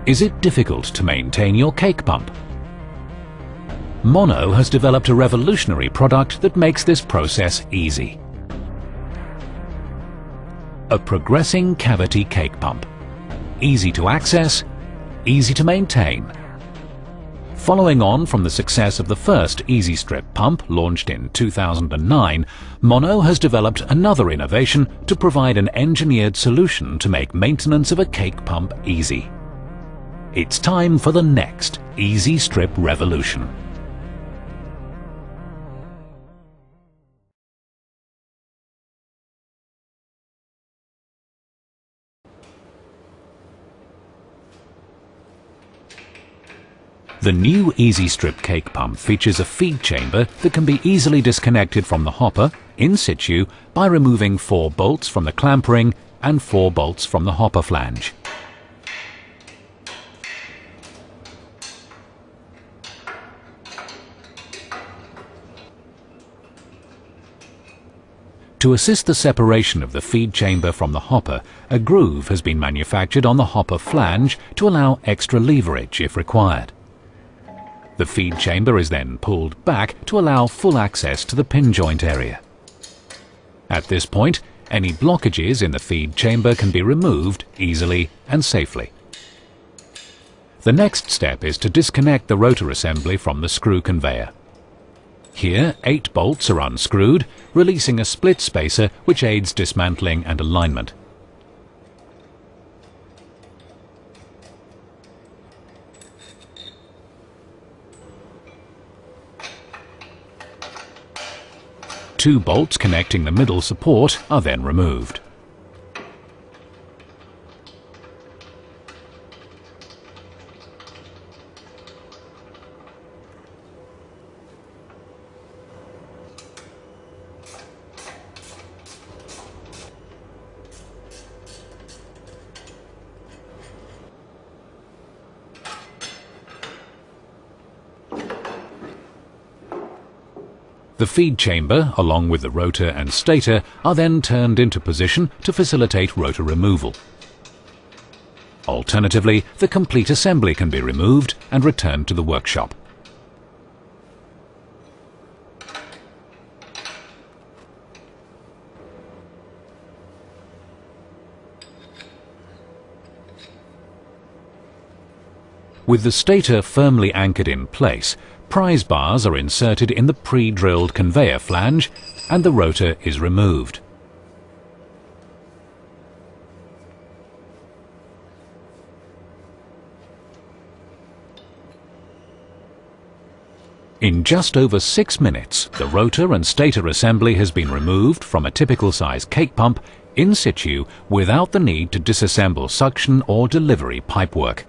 Is it difficult to maintain your cake pump? Mono has developed a revolutionary product that makes this process easy. A progressing cavity cake pump. Easy to access, easy to maintain. Following on from the success of the first Easy Strip pump launched in 2009, Mono has developed another innovation to provide an engineered solution to make maintenance of a cake pump easy. It's time for the next Easy Strip revolution. The new Easy Strip cake pump features a feed chamber that can be easily disconnected from the hopper in situ by removing 4 bolts from the clamp ring and 4 bolts from the hopper flange. To assist the separation of the feed chamber from the hopper, a groove has been manufactured on the hopper flange to allow extra leverage if required. The feed chamber is then pulled back to allow full access to the pin joint area. At this point, any blockages in the feed chamber can be removed easily and safely. The next step is to disconnect the rotor assembly from the screw conveyor. Here, 8 bolts are unscrewed, releasing a split spacer which aids dismantling and alignment. Two bolts connecting the middle support are then removed. The feed chamber, along with the rotor and stator, are then turned into position to facilitate rotor removal. Alternatively, the complete assembly can be removed and returned to the workshop. With the stator firmly anchored in place, prize bars are inserted in the pre-drilled conveyor flange and the rotor is removed. In just over 6 minutes, the rotor and stator assembly has been removed from a typical size cake pump in situ without the need to disassemble suction or delivery pipework.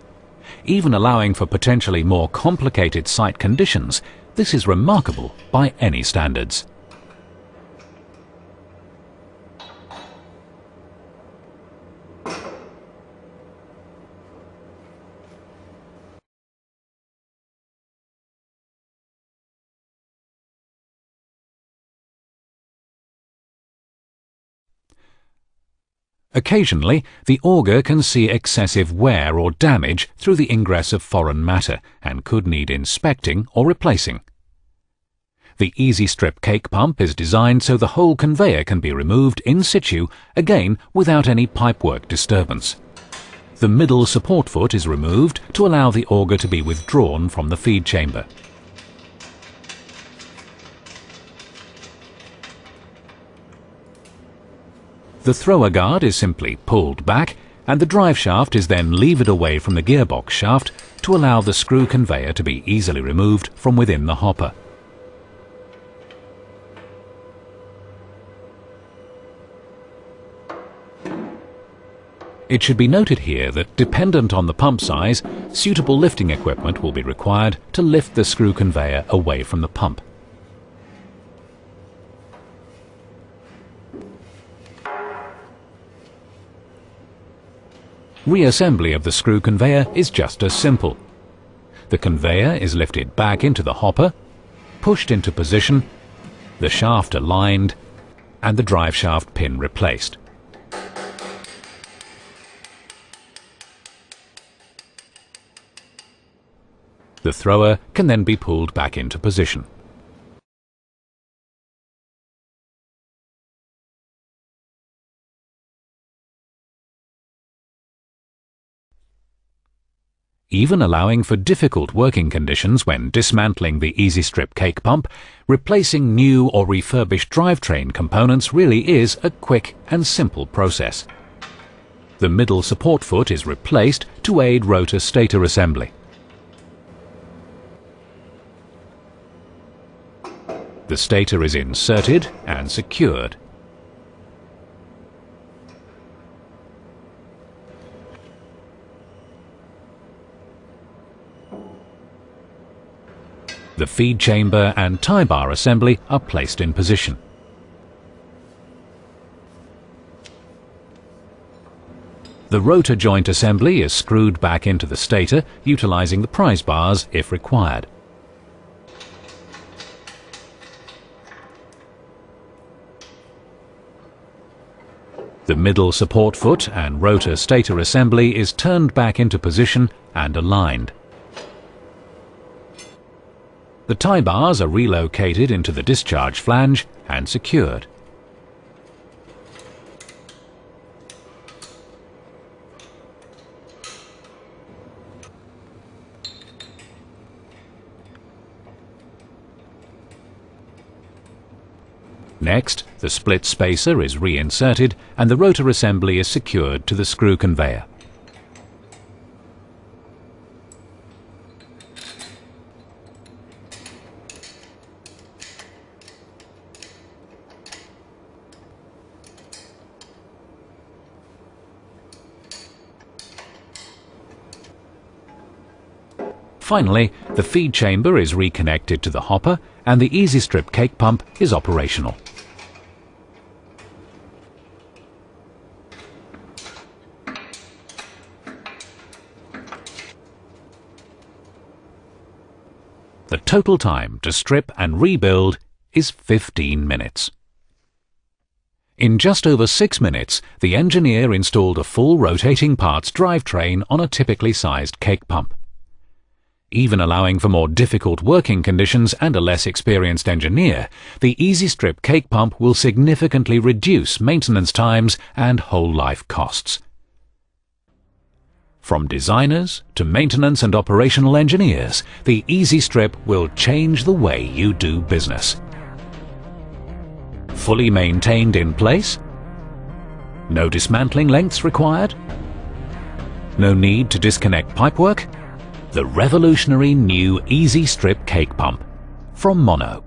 Even allowing for potentially more complicated site conditions, this is remarkable by any standards. Occasionally, the auger can see excessive wear or damage through the ingress of foreign matter and could need inspecting or replacing. The Easy Strip cake pump is designed so the whole conveyor can be removed in situ, again without any pipework disturbance. The middle support foot is removed to allow the auger to be withdrawn from the feed chamber. The thrower guard is simply pulled back and the drive shaft is then levered away from the gearbox shaft to allow the screw conveyor to be easily removed from within the hopper. It should be noted here that, dependent on the pump size, suitable lifting equipment will be required to lift the screw conveyor away from the pump. Reassembly of the screw conveyor is just as simple. The conveyor is lifted back into the hopper, pushed into position, the shaft aligned, and the drive shaft pin replaced. The thrower can then be pulled back into position. Even allowing for difficult working conditions when dismantling the EasyStrip cake pump, replacing new or refurbished drivetrain components really is a quick and simple process. The middle support foot is replaced to aid rotor-stator assembly. The stator is inserted and secured. The feed chamber and tie bar assembly are placed in position. The rotor joint assembly is screwed back into the stator, utilizing the prise bars if required. The middle support foot and rotor stator assembly is turned back into position and aligned. The tie bars are relocated into the discharge flange and secured. Next, the split spacer is reinserted and the rotor assembly is secured to the screw conveyor. Finally, the feed chamber is reconnected to the hopper and the EasyStrip cake pump is operational. The total time to strip and rebuild is 15 minutes. In just over 6 minutes, the engineer installed a full rotating parts drivetrain on a typically sized cake pump. Even allowing for more difficult working conditions and a less experienced engineer, the EasyStrip cake pump will significantly reduce maintenance times and whole life costs. From designers to maintenance and operational engineers, the EasyStrip will change the way you do business. Fully maintained in place? No dismantling lengths required? No need to disconnect pipework? The revolutionary new EasyStrip cake pump from Mono.